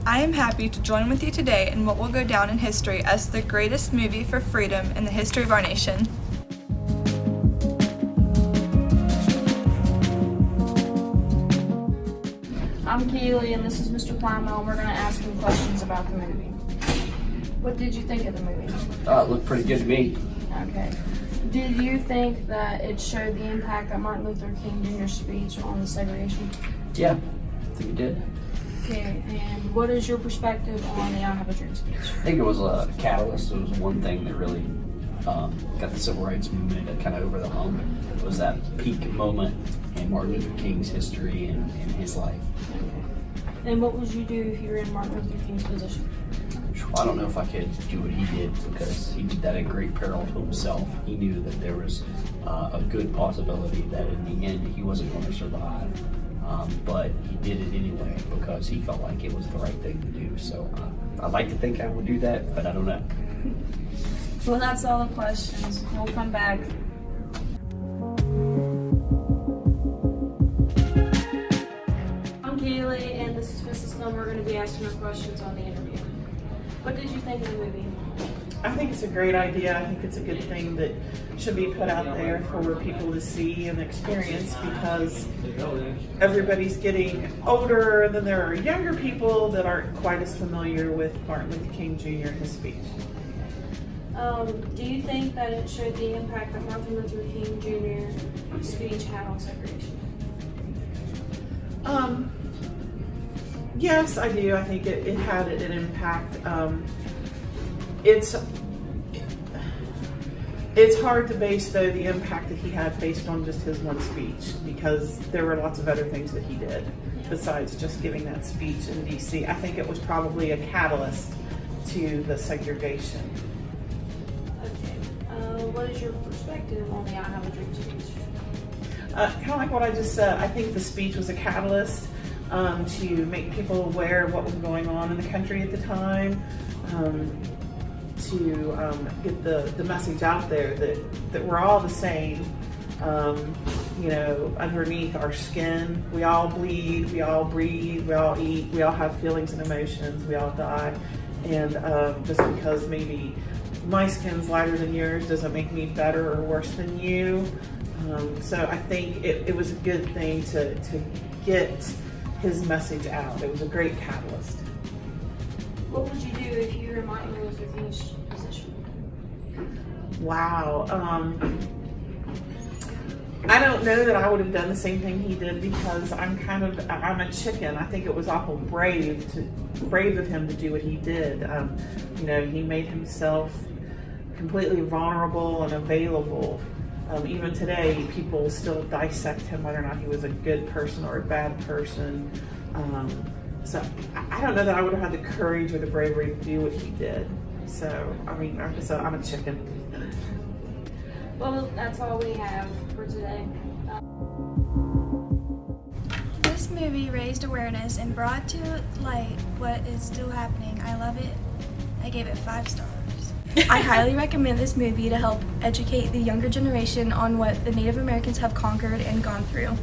I am happy to join with you today in what will go down in history as the greatest movie for freedom in the history of our nation. I'm Keely and this is Mr. Plymouth. We're going to ask him questions about the movie. What did you think of the movie? It looked pretty good to me. Okay. Did you think that it showed the impact that Martin Luther King Jr.'s speech on the segregation? Yeah, I think it did. Okay, and what is your perspective on the I Have a Dream speech? I think it was a catalyst. It was one thing that really got the civil rights movement kind of over the hump. It was that peak moment in Martin Luther King's history and his life. Okay. And what would you do if you were in Martin Luther King's position? I don't know if I could do what he did because he did that at great peril to himself. He knew that there was a good possibility that in the end he wasn't going to survive. But he did it anyway because he felt like it was the right thing to do. So I'd like to think I would do that, but I don't know. Well, that's all the questions. We'll come back. I'm Keely, and this is Mrs. Snell. We're going to be asking her questions on the interview. What did you think of the movie? I think it's a great idea. I think it's a good thing that should be put out there for people to see and experience because everybody's getting older and then there are younger people that aren't quite as familiar with Martin Luther King Jr. and his speech. Do you think that it showed the impact that Martin Luther King Jr.'s speech had on segregation? Yes, I do. I think it had an impact. It's hard to base, though, the impact that he had based on just his one speech because there were lots of other things that he did besides just giving that speech in D.C. I think it was probably a catalyst to the segregation. Okay. What is your perspective on the I Have a Dream speech? Kind of like what I just said, I think the speech was a catalyst to make people aware of what was going on in the country at the time, to get the message out there that we're all the same, underneath our skin. We all bleed, we all breathe, we all eat, we all have feelings and emotions, we all die. And just because maybe my skin's lighter than yours doesn't make me better or worse than you. So I think it was a good thing to get his message out. It was a great catalyst. What would you do if you were in Martin Luther King's position? Wow. I don't know that I would have done the same thing he did because I'm a chicken. I think it was awful brave of him to do what he did. He made himself completely vulnerable and available. Even today, people still dissect him whether or not he was a good person or a bad person. So I don't know that I would have had the courage or the bravery to do what he did. So, like I said, I'm a chicken. Well, that's all we have for today. This movie raised awareness and brought to light what is still happening. I love it. I gave it 5 stars. I highly recommend this movie to help educate the younger generation on what the Native Americans have conquered and gone through.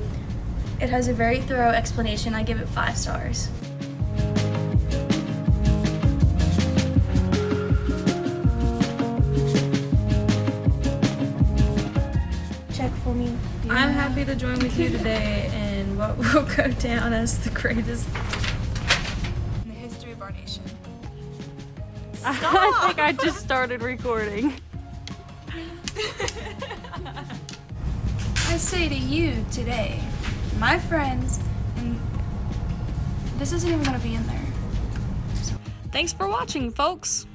It has a very thorough explanation. I give it 5 stars. Check for me. I'm happy to join with you today in what will go down as the greatest. In the history of our nation. I think I just started recording. I say to you today, my friends, and this isn't even going to be in there. Thanks for watching, folks.